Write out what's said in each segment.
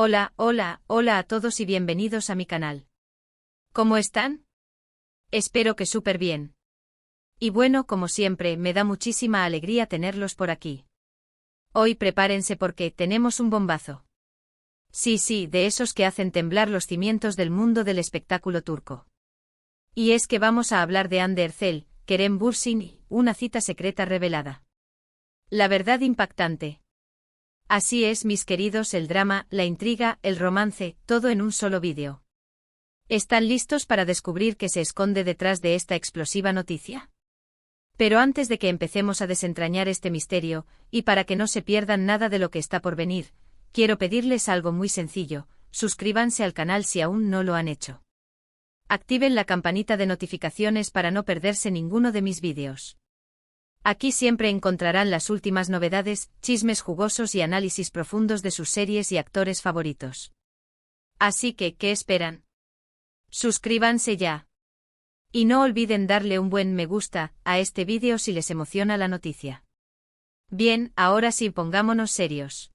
Hola, hola, hola a todos y bienvenidos a mi canal. ¿Cómo están? Espero que súper bien. Y bueno, como siempre, me da muchísima alegría tenerlos por aquí. Hoy prepárense porque tenemos un bombazo. Sí, de esos que hacen temblar los cimientos del mundo del espectáculo turco. Y es que vamos a hablar de Hande Erçel, Kerem Bürsin, una cita secreta revelada. La verdad impactante. Así es, mis queridos, el drama, la intriga, el romance, todo en un solo vídeo. ¿Están listos para descubrir qué se esconde detrás de esta explosiva noticia? Pero antes de que empecemos a desentrañar este misterio, y para que no se pierdan nada de lo que está por venir, quiero pedirles algo muy sencillo: suscríbanse al canal si aún no lo han hecho. Activen la campanita de notificaciones para no perderse ninguno de mis vídeos. Aquí siempre encontrarán las últimas novedades, chismes jugosos y análisis profundos de sus series y actores favoritos. Así que, ¿qué esperan? Suscríbanse ya. Y no olviden darle un buen me gusta a este vídeo si les emociona la noticia. Bien, ahora sí, pongámonos serios.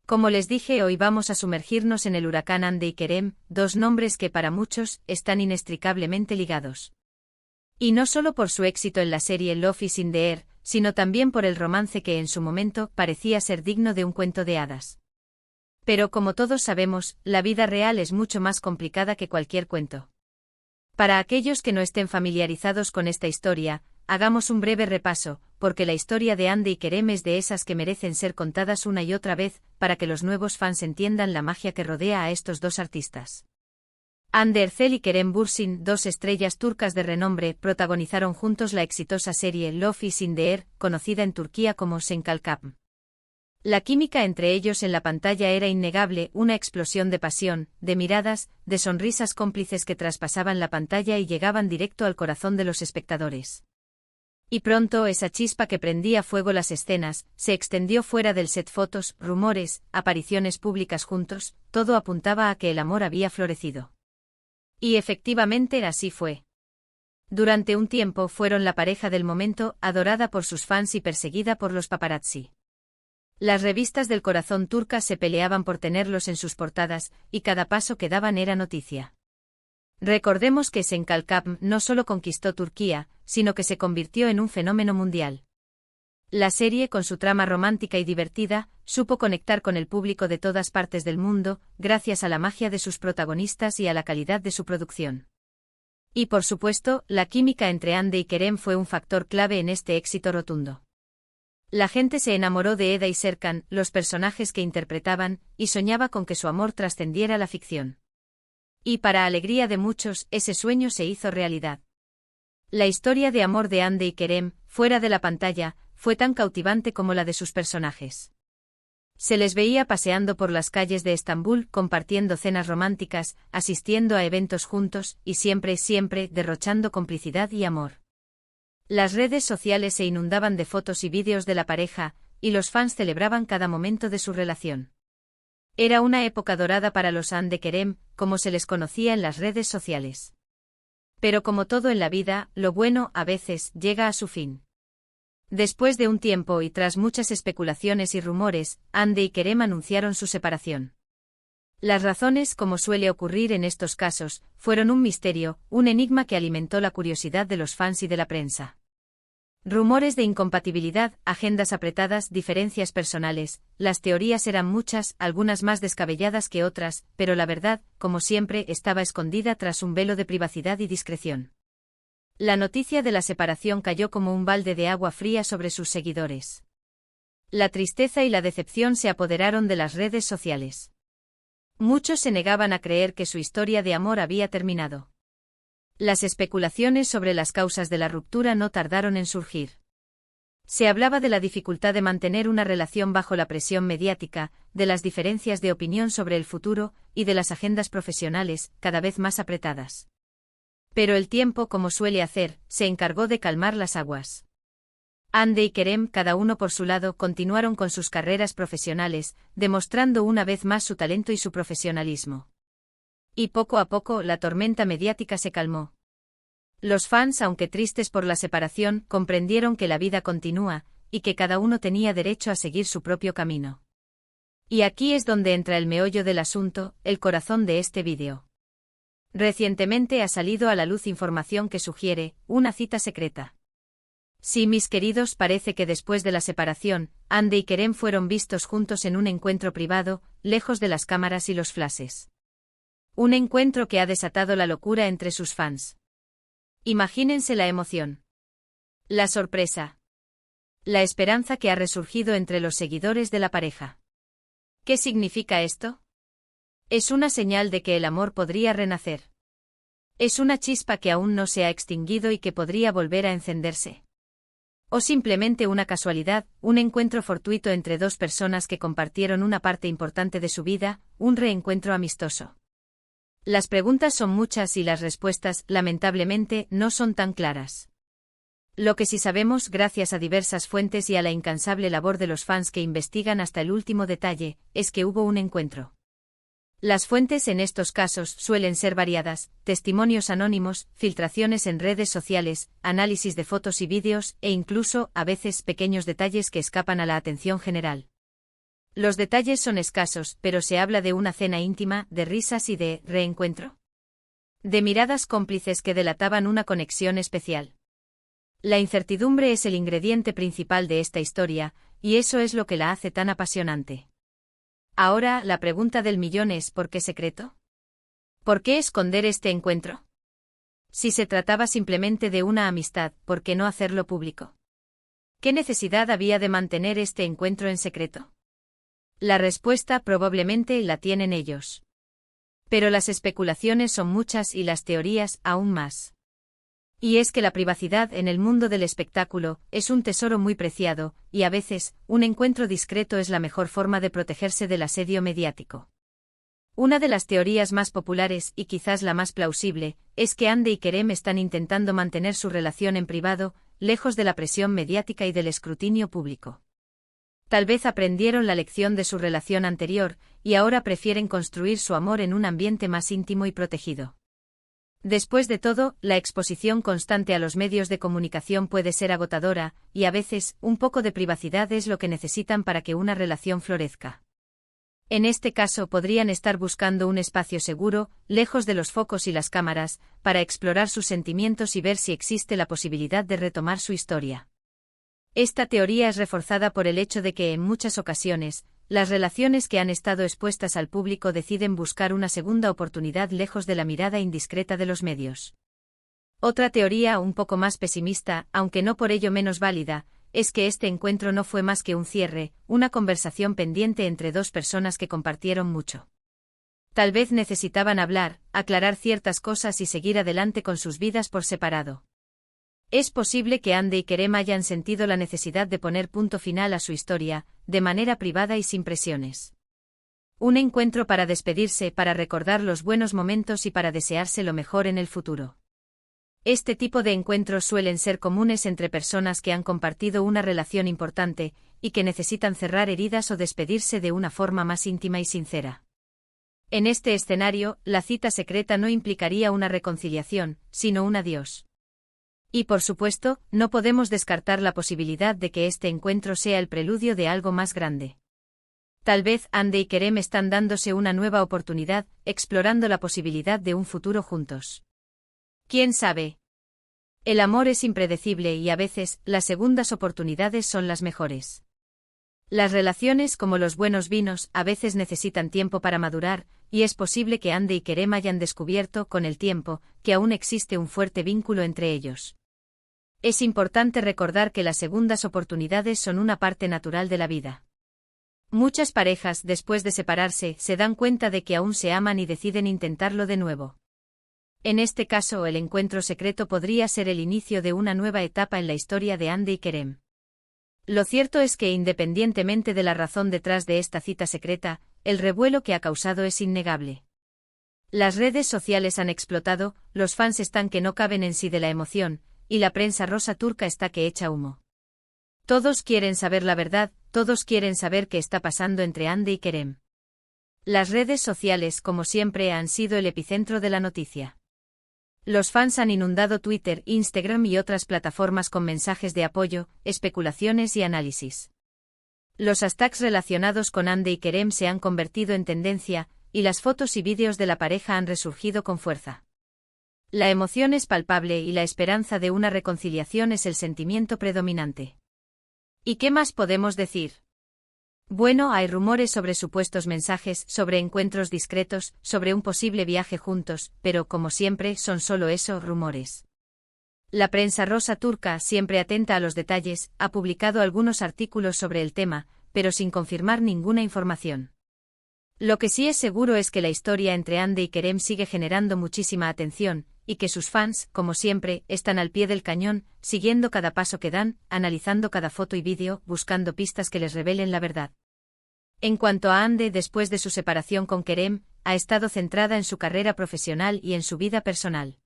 Como les dije, hoy vamos a sumergirnos en el huracán Hande y Kerem, dos nombres que para muchos están inextricablemente ligados. Y no solo por su éxito en la serie Love is in the Air, sino también por el romance que en su momento parecía ser digno de un cuento de hadas. Pero como todos sabemos, la vida real es mucho más complicada que cualquier cuento. Para aquellos que no estén familiarizados con esta historia, hagamos un breve repaso, porque la historia de Hande y Kerem es de esas que merecen ser contadas una y otra vez, para que los nuevos fans entiendan la magia que rodea a estos dos artistas. Hande Erçel y Kerem Bürsin, dos estrellas turcas de renombre, protagonizaron juntos la exitosa serie Love is in the Air, conocida en Turquía como Senkalkam. La química entre ellos en la pantalla era innegable, una explosión de pasión, de miradas, de sonrisas cómplices que traspasaban la pantalla y llegaban directo al corazón de los espectadores. Y pronto esa chispa que prendía fuego las escenas, se extendió fuera del set: fotos, rumores, apariciones públicas juntos, todo apuntaba a que el amor había florecido. Y efectivamente así fue. Durante un tiempo fueron la pareja del momento, adorada por sus fans y perseguida por los paparazzi. Las revistas del corazón turcas se peleaban por tenerlos en sus portadas, y cada paso que daban era noticia. Recordemos que Senkalkam no solo conquistó Turquía, sino que se convirtió en un fenómeno mundial. La serie, con su trama romántica y divertida, supo conectar con el público de todas partes del mundo, gracias a la magia de sus protagonistas y a la calidad de su producción. Y por supuesto, la química entre Hande y Kerem fue un factor clave en este éxito rotundo. La gente se enamoró de Eda y Serkan, los personajes que interpretaban, y soñaba con que su amor trascendiera la ficción. Y para alegría de muchos, ese sueño se hizo realidad. La historia de amor de Hande y Kerem, fuera de la pantalla, fue tan cautivante como la de sus personajes. Se les veía paseando por las calles de Estambul, compartiendo cenas románticas, asistiendo a eventos juntos, y siempre derrochando complicidad y amor. Las redes sociales se inundaban de fotos y vídeos de la pareja, y los fans celebraban cada momento de su relación. Era una época dorada para los Hande Kerem, como se les conocía en las redes sociales. Pero como todo en la vida, lo bueno, a veces, llega a su fin. Después de un tiempo y tras muchas especulaciones y rumores, Hande y Kerem anunciaron su separación. Las razones, como suele ocurrir en estos casos, fueron un misterio, un enigma que alimentó la curiosidad de los fans y de la prensa. Rumores de incompatibilidad, agendas apretadas, diferencias personales, las teorías eran muchas, algunas más descabelladas que otras, pero la verdad, como siempre, estaba escondida tras un velo de privacidad y discreción. La noticia de la separación cayó como un balde de agua fría sobre sus seguidores. La tristeza y la decepción se apoderaron de las redes sociales. Muchos se negaban a creer que su historia de amor había terminado. Las especulaciones sobre las causas de la ruptura no tardaron en surgir. Se hablaba de la dificultad de mantener una relación bajo la presión mediática, de las diferencias de opinión sobre el futuro, y de las agendas profesionales, cada vez más apretadas. Pero el tiempo, como suele hacer, se encargó de calmar las aguas. Hande y Kerem, cada uno por su lado, continuaron con sus carreras profesionales, demostrando una vez más su talento y su profesionalismo. Y poco a poco, la tormenta mediática se calmó. Los fans, aunque tristes por la separación, comprendieron que la vida continúa, y que cada uno tenía derecho a seguir su propio camino. Y aquí es donde entra el meollo del asunto, el corazón de este vídeo. Recientemente ha salido a la luz información que sugiere una cita secreta. Sí, mis queridos, parece que después de la separación, Ande y Kerem fueron vistos juntos en un encuentro privado, lejos de las cámaras y los flashes. Un encuentro que ha desatado la locura entre sus fans. Imagínense la emoción. La sorpresa. La esperanza que ha resurgido entre los seguidores de la pareja. ¿Qué significa esto? Es una señal de que el amor podría renacer. Es una chispa que aún no se ha extinguido y que podría volver a encenderse. O simplemente una casualidad, un encuentro fortuito entre dos personas que compartieron una parte importante de su vida, un reencuentro amistoso. Las preguntas son muchas y las respuestas, lamentablemente, no son tan claras. Lo que sí sabemos, gracias a diversas fuentes y a la incansable labor de los fans que investigan hasta el último detalle, es que hubo un encuentro. Las fuentes en estos casos suelen ser variadas: testimonios anónimos, filtraciones en redes sociales, análisis de fotos y vídeos, e incluso, a veces, pequeños detalles que escapan a la atención general. Los detalles son escasos, pero se habla de una cena íntima, de risas y de reencuentro. De miradas cómplices que delataban una conexión especial. La incertidumbre es el ingrediente principal de esta historia, y eso es lo que la hace tan apasionante. Ahora, la pregunta del millón es: ¿por qué secreto? ¿Por qué esconder este encuentro? Si se trataba simplemente de una amistad, ¿por qué no hacerlo público? ¿Qué necesidad había de mantener este encuentro en secreto? La respuesta probablemente la tienen ellos. Pero las especulaciones son muchas y las teorías aún más. Y es que la privacidad en el mundo del espectáculo es un tesoro muy preciado, y a veces, un encuentro discreto es la mejor forma de protegerse del asedio mediático. Una de las teorías más populares, y quizás la más plausible, es que Ande y Kerem están intentando mantener su relación en privado, lejos de la presión mediática y del escrutinio público. Tal vez aprendieron la lección de su relación anterior, y ahora prefieren construir su amor en un ambiente más íntimo y protegido. Después de todo, la exposición constante a los medios de comunicación puede ser agotadora, y a veces, un poco de privacidad es lo que necesitan para que una relación florezca. En este caso podrían estar buscando un espacio seguro, lejos de los focos y las cámaras, para explorar sus sentimientos y ver si existe la posibilidad de retomar su historia. Esta teoría es reforzada por el hecho de que, en muchas ocasiones, las relaciones que han estado expuestas al público deciden buscar una segunda oportunidad lejos de la mirada indiscreta de los medios. Otra teoría, un poco más pesimista, aunque no por ello menos válida, es que este encuentro no fue más que un cierre, una conversación pendiente entre dos personas que compartieron mucho. Tal vez necesitaban hablar, aclarar ciertas cosas y seguir adelante con sus vidas por separado. Es posible que Ande y Kerem hayan sentido la necesidad de poner punto final a su historia, de manera privada y sin presiones. Un encuentro para despedirse, para recordar los buenos momentos y para desearse lo mejor en el futuro. Este tipo de encuentros suelen ser comunes entre personas que han compartido una relación importante, y que necesitan cerrar heridas o despedirse de una forma más íntima y sincera. En este escenario, la cita secreta no implicaría una reconciliación, sino un adiós. Y por supuesto, no podemos descartar la posibilidad de que este encuentro sea el preludio de algo más grande. Tal vez Ande y Kerem están dándose una nueva oportunidad, explorando la posibilidad de un futuro juntos. ¿Quién sabe? El amor es impredecible y a veces, las segundas oportunidades son las mejores. Las relaciones, como los buenos vinos, a veces necesitan tiempo para madurar, y es posible que Ande y Kerem hayan descubierto, con el tiempo, que aún existe un fuerte vínculo entre ellos. Es importante recordar que las segundas oportunidades son una parte natural de la vida. Muchas parejas, después de separarse, se dan cuenta de que aún se aman y deciden intentarlo de nuevo. En este caso, el encuentro secreto podría ser el inicio de una nueva etapa en la historia de Ande y Kerem. Lo cierto es que, independientemente de la razón detrás de esta cita secreta, el revuelo que ha causado es innegable. Las redes sociales han explotado, los fans están que no caben en sí de la emoción, y la prensa rosa turca está que echa humo. Todos quieren saber la verdad, todos quieren saber qué está pasando entre Ande y Kerem. Las redes sociales, como siempre, han sido el epicentro de la noticia. Los fans han inundado Twitter, Instagram y otras plataformas con mensajes de apoyo, especulaciones y análisis. Los hashtags relacionados con Hande y Kerem se han convertido en tendencia, y las fotos y vídeos de la pareja han resurgido con fuerza. La emoción es palpable y la esperanza de una reconciliación es el sentimiento predominante. ¿Y qué más podemos decir? Bueno, hay rumores sobre supuestos mensajes, sobre encuentros discretos, sobre un posible viaje juntos, pero como siempre son solo eso, rumores. La prensa rosa turca, siempre atenta a los detalles, ha publicado algunos artículos sobre el tema, pero sin confirmar ninguna información. Lo que sí es seguro es que la historia entre Hande y Kerem sigue generando muchísima atención, y que sus fans, como siempre, están al pie del cañón, siguiendo cada paso que dan, analizando cada foto y vídeo, buscando pistas que les revelen la verdad. En cuanto a Hande, después de su separación con Kerem, ha estado centrada en su carrera profesional y en su vida personal.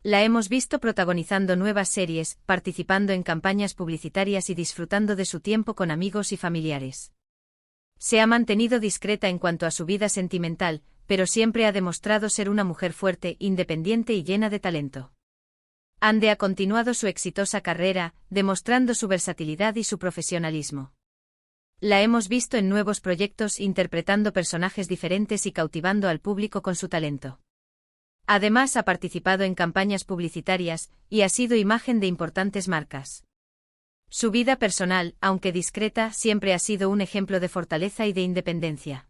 La hemos visto protagonizando nuevas series, participando en campañas publicitarias y disfrutando de su tiempo con amigos y familiares. Se ha mantenido discreta en cuanto a su vida sentimental, pero siempre ha demostrado ser una mujer fuerte, independiente y llena de talento. Hande ha continuado su exitosa carrera, demostrando su versatilidad y su profesionalismo. La hemos visto en nuevos proyectos interpretando personajes diferentes y cautivando al público con su talento. Además ha participado en campañas publicitarias, y ha sido imagen de importantes marcas. Su vida personal, aunque discreta, siempre ha sido un ejemplo de fortaleza y de independencia.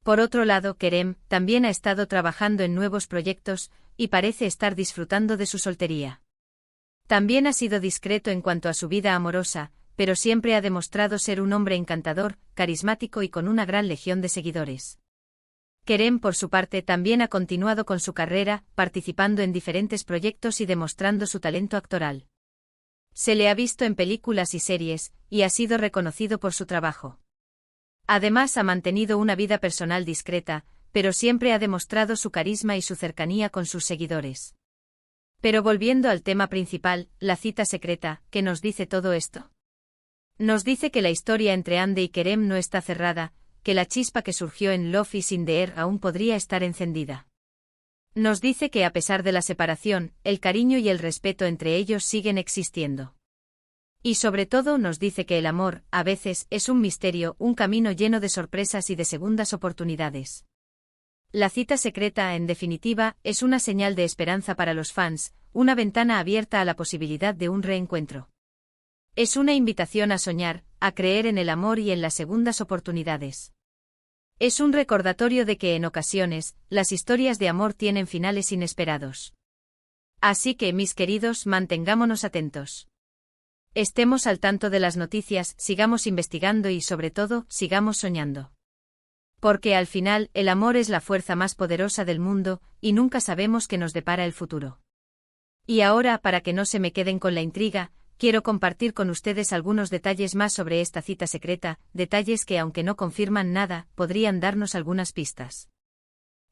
Por otro lado, Kerem también ha estado trabajando en nuevos proyectos, y parece estar disfrutando de su soltería. También ha sido discreto en cuanto a su vida amorosa, pero siempre ha demostrado ser un hombre encantador, carismático y con una gran legión de seguidores. Kerem, por su parte, también ha continuado con su carrera, participando en diferentes proyectos y demostrando su talento actoral. Se le ha visto en películas y series, y ha sido reconocido por su trabajo. Además, ha mantenido una vida personal discreta, pero siempre ha demostrado su carisma y su cercanía con sus seguidores. Pero volviendo al tema principal, la cita secreta, ¿qué nos dice todo esto? Nos dice que la historia entre Hande y Kerem no está cerrada, que la chispa que surgió en Love is in the air aún podría estar encendida. Nos dice que a pesar de la separación, el cariño y el respeto entre ellos siguen existiendo. Y sobre todo nos dice que el amor, a veces, es un misterio, un camino lleno de sorpresas y de segundas oportunidades. La cita secreta, en definitiva, es una señal de esperanza para los fans, una ventana abierta a la posibilidad de un reencuentro. Es una invitación a soñar, a creer en el amor y en las segundas oportunidades. Es un recordatorio de que en ocasiones, las historias de amor tienen finales inesperados. Así que, mis queridos, mantengámonos atentos. Estemos al tanto de las noticias, sigamos investigando y, sobre todo, sigamos soñando. Porque al final, el amor es la fuerza más poderosa del mundo, y nunca sabemos qué nos depara el futuro. Y ahora, para que no se me queden con la intriga, quiero compartir con ustedes algunos detalles más sobre esta cita secreta, detalles que, aunque no confirman nada, podrían darnos algunas pistas.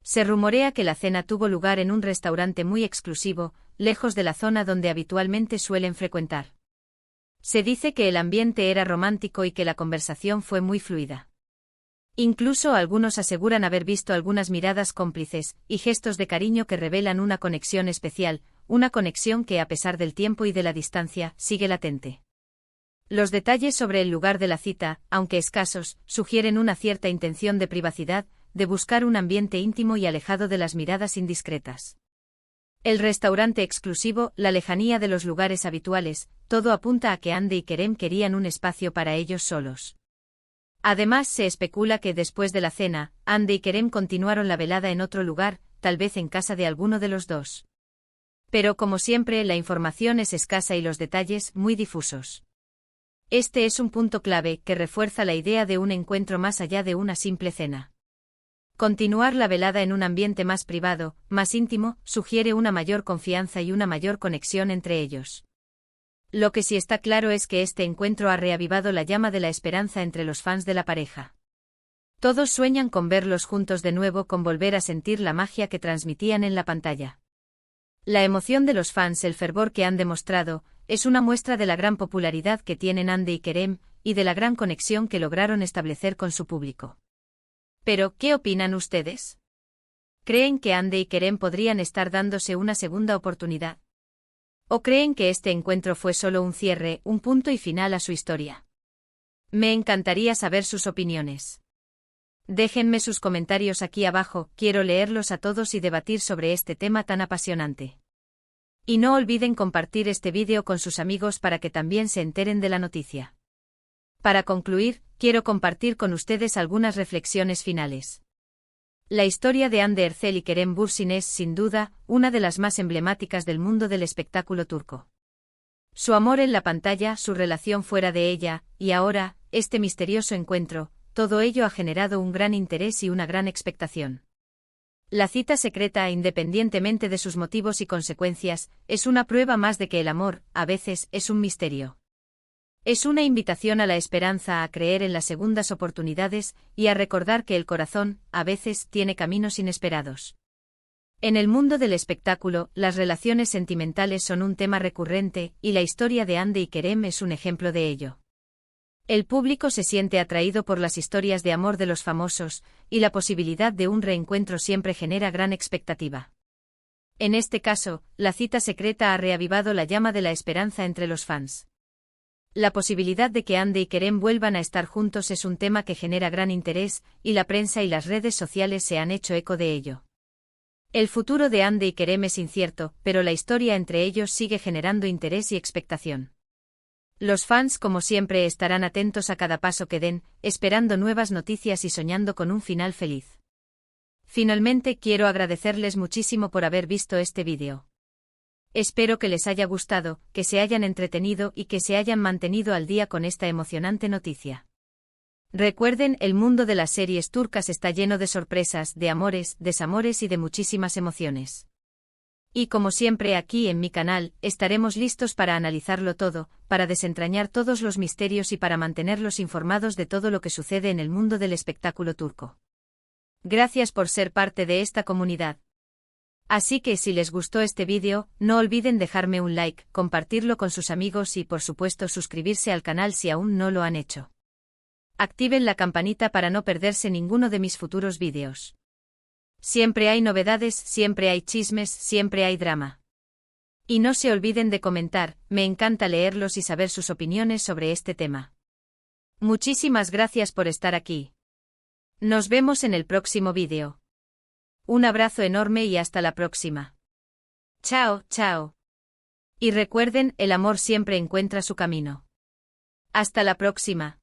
Se rumorea que la cena tuvo lugar en un restaurante muy exclusivo, lejos de la zona donde habitualmente suelen frecuentar. Se dice que el ambiente era romántico y que la conversación fue muy fluida. Incluso algunos aseguran haber visto algunas miradas cómplices y gestos de cariño que revelan una conexión especial, una conexión que, a pesar del tiempo y de la distancia, sigue latente. Los detalles sobre el lugar de la cita, aunque escasos, sugieren una cierta intención de privacidad, de buscar un ambiente íntimo y alejado de las miradas indiscretas. El restaurante exclusivo, la lejanía de los lugares habituales, todo apunta a que Hande y Kerem querían un espacio para ellos solos. Además, se especula que después de la cena, Hande y Kerem continuaron la velada en otro lugar, tal vez en casa de alguno de los dos. Pero como siempre, la información es escasa y los detalles muy difusos. Este es un punto clave que refuerza la idea de un encuentro más allá de una simple cena. Continuar la velada en un ambiente más privado, más íntimo, sugiere una mayor confianza y una mayor conexión entre ellos. Lo que sí está claro es que este encuentro ha reavivado la llama de la esperanza entre los fans de la pareja. Todos sueñan con verlos juntos de nuevo, con volver a sentir la magia que transmitían en la pantalla. La emoción de los fans, el fervor que han demostrado, es una muestra de la gran popularidad que tienen Hande y Kerem, y de la gran conexión que lograron establecer con su público. Pero, ¿qué opinan ustedes? ¿Creen que Hande y Kerem podrían estar dándose una segunda oportunidad? ¿O creen que este encuentro fue solo un cierre, un punto y final a su historia? Me encantaría saber sus opiniones. Déjenme sus comentarios aquí abajo, quiero leerlos a todos y debatir sobre este tema tan apasionante. Y no olviden compartir este vídeo con sus amigos para que también se enteren de la noticia. Para concluir, quiero compartir con ustedes algunas reflexiones finales. La historia de Hande Erçel y Kerem Bürsin es, sin duda, una de las más emblemáticas del mundo del espectáculo turco. Su amor en la pantalla, su relación fuera de ella, y ahora, este misterioso encuentro, todo ello ha generado un gran interés y una gran expectación. La cita secreta, independientemente de sus motivos y consecuencias, es una prueba más de que el amor, a veces, es un misterio. Es una invitación a la esperanza, a creer en las segundas oportunidades, y a recordar que el corazón, a veces, tiene caminos inesperados. En el mundo del espectáculo, las relaciones sentimentales son un tema recurrente, y la historia de Hande y Kerem es un ejemplo de ello. El público se siente atraído por las historias de amor de los famosos, y la posibilidad de un reencuentro siempre genera gran expectativa. En este caso, la cita secreta ha reavivado la llama de la esperanza entre los fans. La posibilidad de que Hande y Kerem vuelvan a estar juntos es un tema que genera gran interés, y la prensa y las redes sociales se han hecho eco de ello. El futuro de Hande y Kerem es incierto, pero la historia entre ellos sigue generando interés y expectación. Los fans, como siempre, estarán atentos a cada paso que den, esperando nuevas noticias y soñando con un final feliz. Finalmente, quiero agradecerles muchísimo por haber visto este vídeo. Espero que les haya gustado, que se hayan entretenido y que se hayan mantenido al día con esta emocionante noticia. Recuerden, el mundo de las series turcas está lleno de sorpresas, de amores, desamores y de muchísimas emociones. Y como siempre aquí en mi canal, estaremos listos para analizarlo todo, para desentrañar todos los misterios y para mantenerlos informados de todo lo que sucede en el mundo del espectáculo turco. Gracias por ser parte de esta comunidad. Así que si les gustó este vídeo, no olviden dejarme un like, compartirlo con sus amigos y por supuesto suscribirse al canal si aún no lo han hecho. Activen la campanita para no perderse ninguno de mis futuros vídeos. Siempre hay novedades, siempre hay chismes, siempre hay drama. Y no se olviden de comentar, me encanta leerlos y saber sus opiniones sobre este tema. Muchísimas gracias por estar aquí. Nos vemos en el próximo vídeo. Un abrazo enorme y hasta la próxima. Chao, chao. Y recuerden, el amor siempre encuentra su camino. Hasta la próxima.